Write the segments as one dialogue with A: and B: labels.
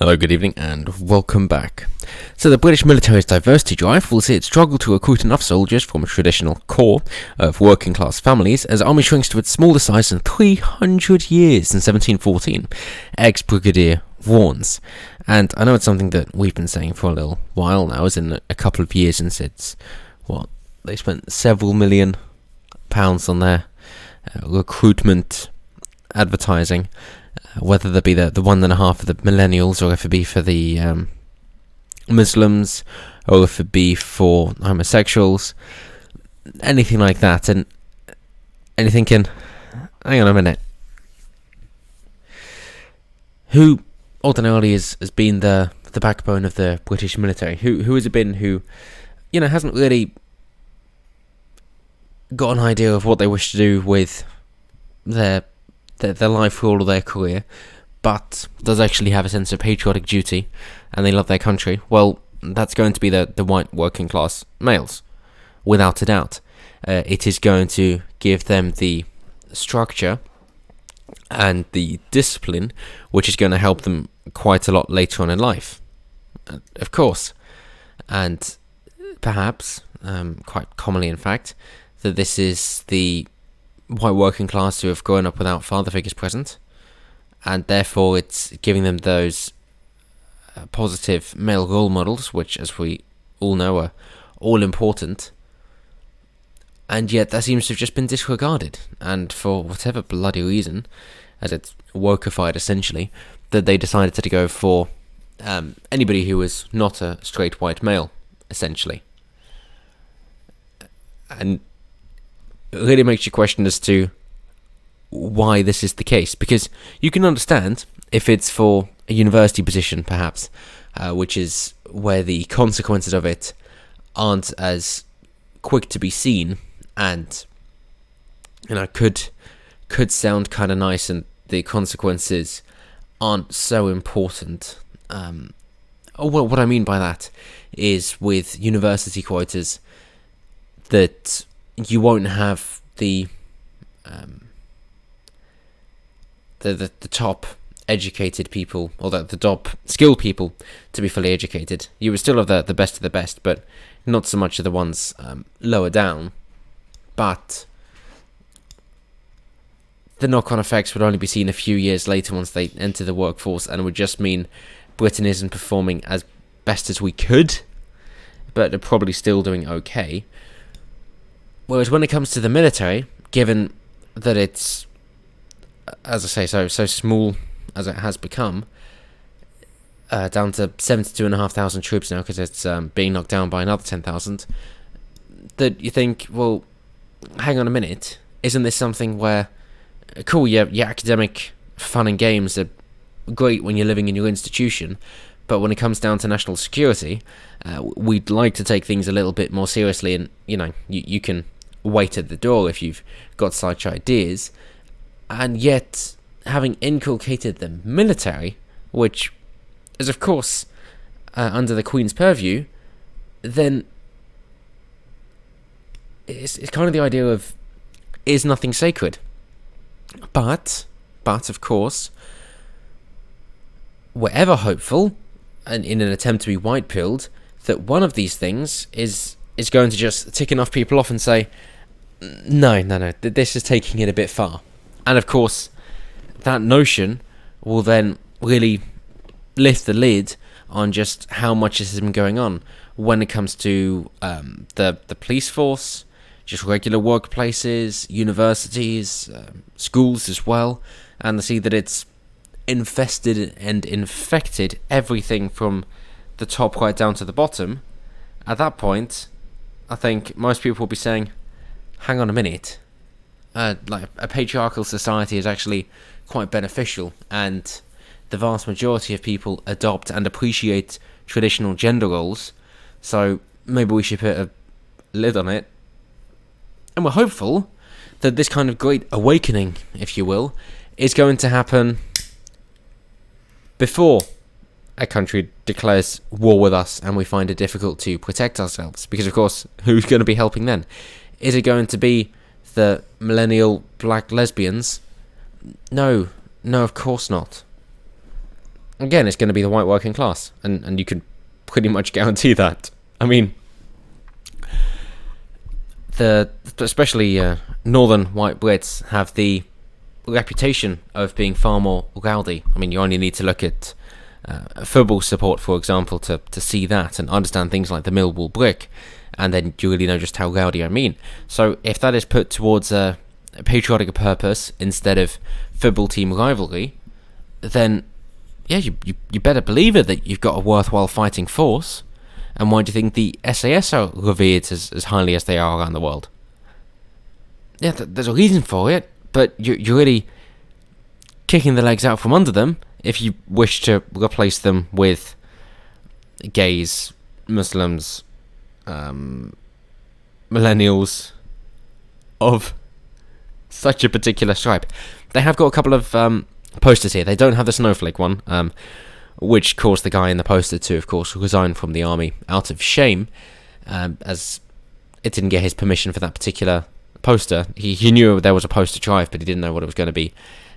A: Hello, good evening, and welcome back. So the British military's diversity drive will see it struggle to recruit enough soldiers from a traditional core of working-class families as army shrinks to its smallest size in 300 years in 1714, ex-brigadier warns. And I know it's something that we've been saying for a little while now, as in a couple of years since they spent several £million on their recruitment advertising, whether that be the 1.5 for the millennials, or if it be for the Muslims, or if it be for homosexuals, anything like that. And you're thinking, hang on a minute, who ordinarily has been the backbone of the British military? Who has it been who, hasn't really got an idea of what they wish to do with their life for all of their career, but does actually have a sense of patriotic duty and they love their country? Well, that's going to be the white working class males, without a doubt. It is going to give them the structure and the discipline which is going to help them quite a lot later on in life, of course. And perhaps, quite commonly in fact, that this is the white working class who have grown up without father figures present, and therefore it's giving them those positive male role models, which, as we all know, are all important, and yet that seems to have just been disregarded, and for whatever bloody reason, as it's wokeified essentially, that they decided to go for anybody who was not a straight white male, essentially. And it really makes you question as to why this is the case, because you can understand if it's for a university position, perhaps, which is where the consequences of it aren't as quick to be seen, and could sound kind of nice, and the consequences aren't so important. What I mean by that is, with university quotas, that you won't have the top educated people, or the top skilled people, to be fully educated. You would still have the best of the best, but not so much of the ones lower down. But the knock-on effects would only be seen a few years later once they enter the workforce, and would just mean Britain isn't performing as best as we could, but they're probably still doing okay. Whereas when it comes to the military, given that it's, as I say, so small as it has become, down to 72,500 troops now, because it's being knocked down by another 10,000, that you think, well, hang on a minute, isn't this something where, cool, your academic fun and games are great when you're living in your institution, but when it comes down to national security, we'd like to take things a little bit more seriously, and you can wait at the door if you've got such ideas. And yet, having inculcated the military, which is of course under the Queen's purview, then it's kind of the idea of, is nothing sacred? But of course, we're ever hopeful, and in an attempt to be white-pilled, that one of these things is going to just tick enough people off and say, no, this is taking it a bit far. And of course, that notion will then really lift the lid on just how much this has been going on when it comes to the police force, just regular workplaces, universities, schools as well, and to see that it's infested and infected everything from the top right down to the bottom. At that point, I think most people will be saying, hang on a minute, like a patriarchal society is actually quite beneficial, and the vast majority of people adopt and appreciate traditional gender roles, so maybe we should put a lid on it. And we're hopeful that this kind of great awakening, if you will, is going to happen before a country declares war with us and we find it difficult to protect ourselves. Because, of course, who's going to be helping then? Is it going to be the millennial black lesbians? No, of course not. again, it's going to be the white working class, and you can pretty much guarantee that. I mean, especially northern white Brits have the reputation of being far more rowdy. I mean, you only need to look at football support, for example, to see that and understand things like the Millwall brick, and then you really know just how rowdy I mean. So if that is put towards a patriotic purpose instead of football team rivalry, then yeah, you better believe it that you've got a worthwhile fighting force. And why do you think the SAS are revered as highly as they are around the world? Yeah, there's a reason for it, but you're really kicking the legs out from under them if you wish to replace them with gays, Muslims, millennials of such a particular stripe. They have got a couple of posters here. They don't have the snowflake one, which caused the guy in the poster to, of course, resign from the army out of shame, as it didn't get his permission for that particular poster. He knew there was a poster drive, but he didn't know what it was going to be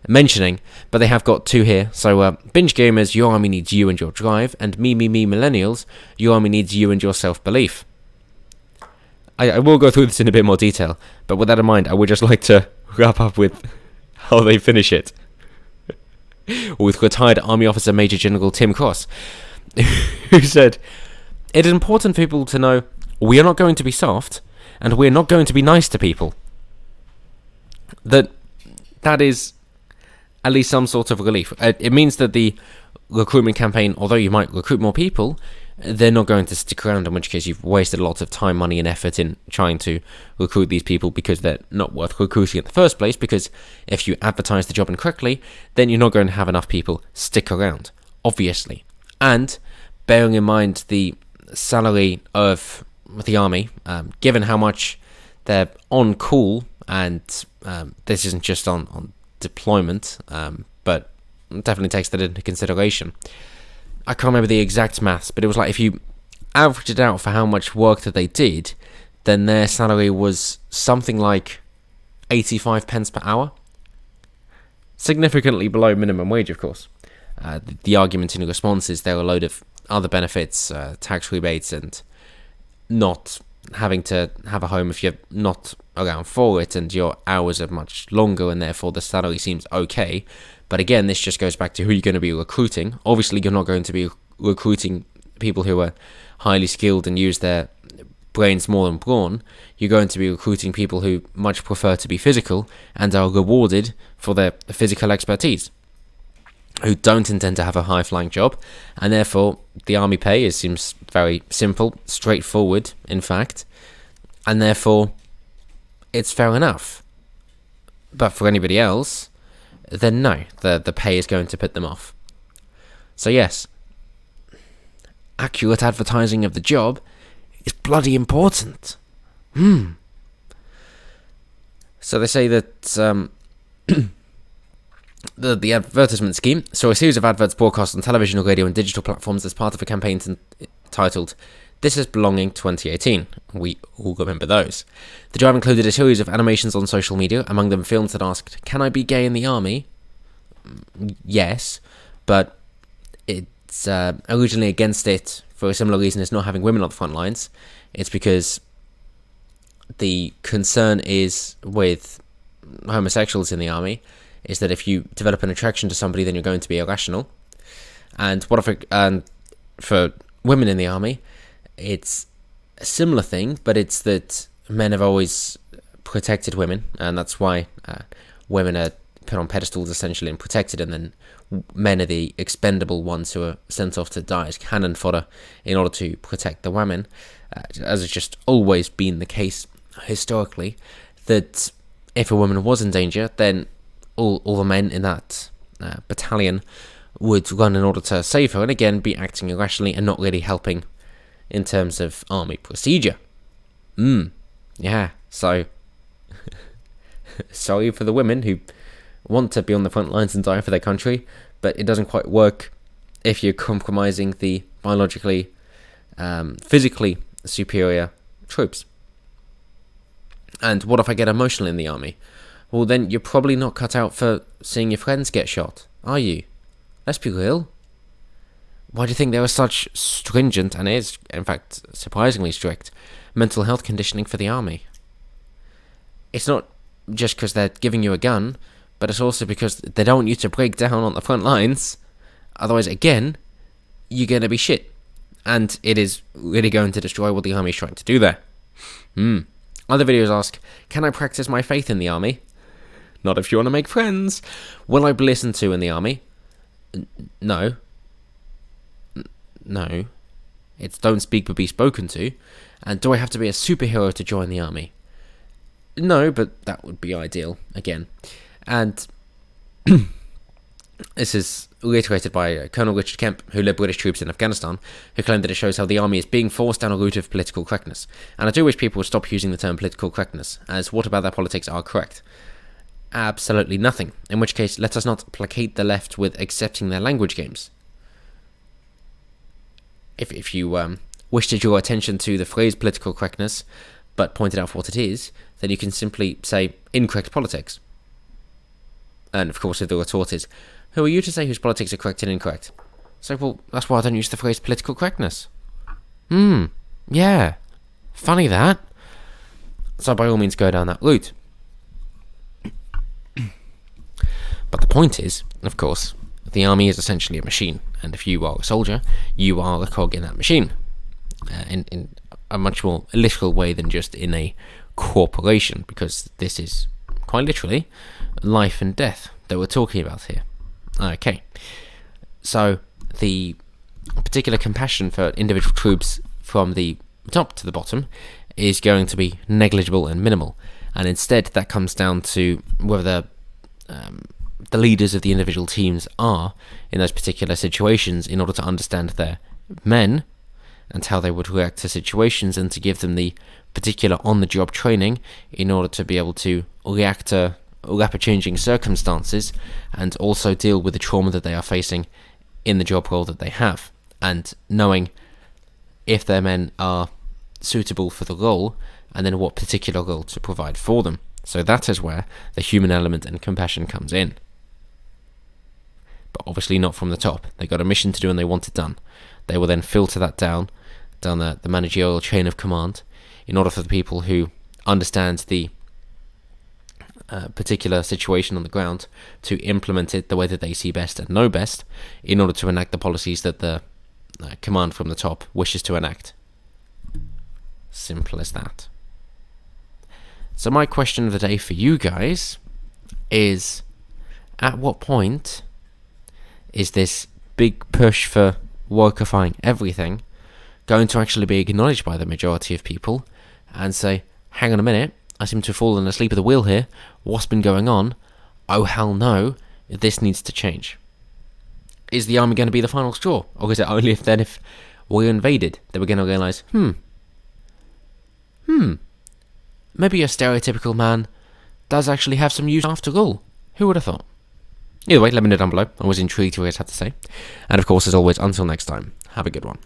A: mentioning. But they have got two here. So, Binge Gamers, your army needs you and your drive, and me millennials, your army needs you and your self-belief. I will go through this in a bit more detail, but with that in mind, I would just like to wrap up with how they finish it. With retired Army Officer Major General Tim Cross, who said, "It is important for people to know we are not going to be soft, and we are not going to be nice to people." That is at least some sort of relief. It means that the recruitment campaign, although you might recruit more people, they're not going to stick around, in which case you've wasted a lot of time, money and effort in trying to recruit these people because they're not worth recruiting in the first place, because if you advertise the job incorrectly, then you're not going to have enough people stick around, obviously. And bearing in mind the salary of the army, given how much they're on call, and this isn't just on deployment, but definitely takes that into consideration. I can't remember the exact maths, but it was like if you averaged it out for how much work that they did, then their salary was something like 85 pence per hour. Significantly below minimum wage, of course. The argument in response is there are a load of other benefits, tax rebates, and not having to have a home if you're not around for it, and your hours are much longer, and therefore the salary seems okay. But again, this just goes back to who you're going to be recruiting. Obviously, you're not going to be recruiting people who are highly skilled and use their brains more than brawn. You're going to be recruiting people who much prefer to be physical and are rewarded for their physical expertise, who don't intend to have a high-flying job, and therefore the army pay seems very simple, straightforward, in fact, and therefore it's fair enough. But for anybody else, then no, the pay is going to put them off. So yes, accurate advertising of the job is bloody important. So they say that the advertisement scheme saw a series of adverts broadcast on television, radio and digital platforms as part of a campaign titled This Is Belonging 2018. We all remember those. The drive included a series of animations on social media, among them films that asked, "Can I be gay in the army?" Yes, but it's originally against it for a similar reason as not having women on the front lines. It's because the concern is with homosexuals in the army is that if you develop an attraction to somebody, then you're going to be irrational. And for women in the army, it's a similar thing, but it's that men have always protected women, and that's why women are put on pedestals essentially and protected, and then men are the expendable ones who are sent off to die as cannon fodder in order to protect the women, as it's just always been the case historically, that if a woman was in danger, then all the men in that battalion would run in order to save her, and again be acting irrationally and not really helping in terms of army procedure. Yeah, so sorry for the women who want to be on the front lines and die for their country, but it doesn't quite work if you're compromising the biologically, physically superior troops. And what if I get emotional in the army? Well, then you're probably not cut out for seeing your friends get shot, are you? Let's be real. Why do you think there was such stringent, and is, in fact, surprisingly strict, mental health conditioning for the army? It's not just because they're giving you a gun, but it's also because they don't want you to break down on the front lines. Otherwise, again, you're going to be shit. And it is really going to destroy what the army is trying to do there. Other videos ask, can I practice my faith in the army? Not if you want to make friends. Will I be listened to in the army? No. No. It's don't speak but be spoken to. And do I have to be a superhero to join the army? No, but that would be ideal, again. And this is reiterated by Colonel Richard Kemp, who led British troops in Afghanistan, who claimed that it shows how the army is being forced down a route of political correctness. And I do wish people would stop using the term political correctness, as what about their politics are correct? Absolutely nothing. In which case, let us not placate the left with accepting their language games. If you wish to draw attention to the phrase political correctness, but point it out for what it is, then you can simply say incorrect politics. And of course, if the retort is, who are you to say whose politics are correct and incorrect? So, well, that's why I don't use the phrase political correctness. Yeah. Funny that. So by all means go down that route. But the point is, of course, the army is essentially a machine, and if you are a soldier, you are a cog in that machine, in a much more literal way than just in a corporation, because this is quite literally life and death that we're talking about here. Okay, so the particular compassion for individual troops from the top to the bottom is going to be negligible and minimal, and instead that comes down to whether the leaders of the individual teams are in those particular situations in order to understand their men and how they would react to situations, and to give them the particular on-the-job training in order to be able to react to rapid changing circumstances and also deal with the trauma that they are facing in the job role that they have, and knowing if their men are suitable for the role and then what particular role to provide for them. So that is where the human element and compassion comes in. But obviously not from the top. They got a mission to do and they want it done. They will then filter that down the managerial chain of command in order for the people who understand the particular situation on the ground to implement it the way that they see best and know best in order to enact the policies that the command from the top wishes to enact. Simple as that. So my question of the day for you guys is, at what point is this big push for wokeifying everything going to actually be acknowledged by the majority of people and say, hang on a minute, I seem to have fallen asleep at the wheel here, what's been going on? Oh hell no, this needs to change. Is the army going to be the final straw? Or is it only if we're invaded that we're going to realise, maybe a stereotypical man does actually have some use after all? Who would have thought? Either way, let me know down below. I was intrigued to hear what you had to say. And of course, as always, until next time, have a good one.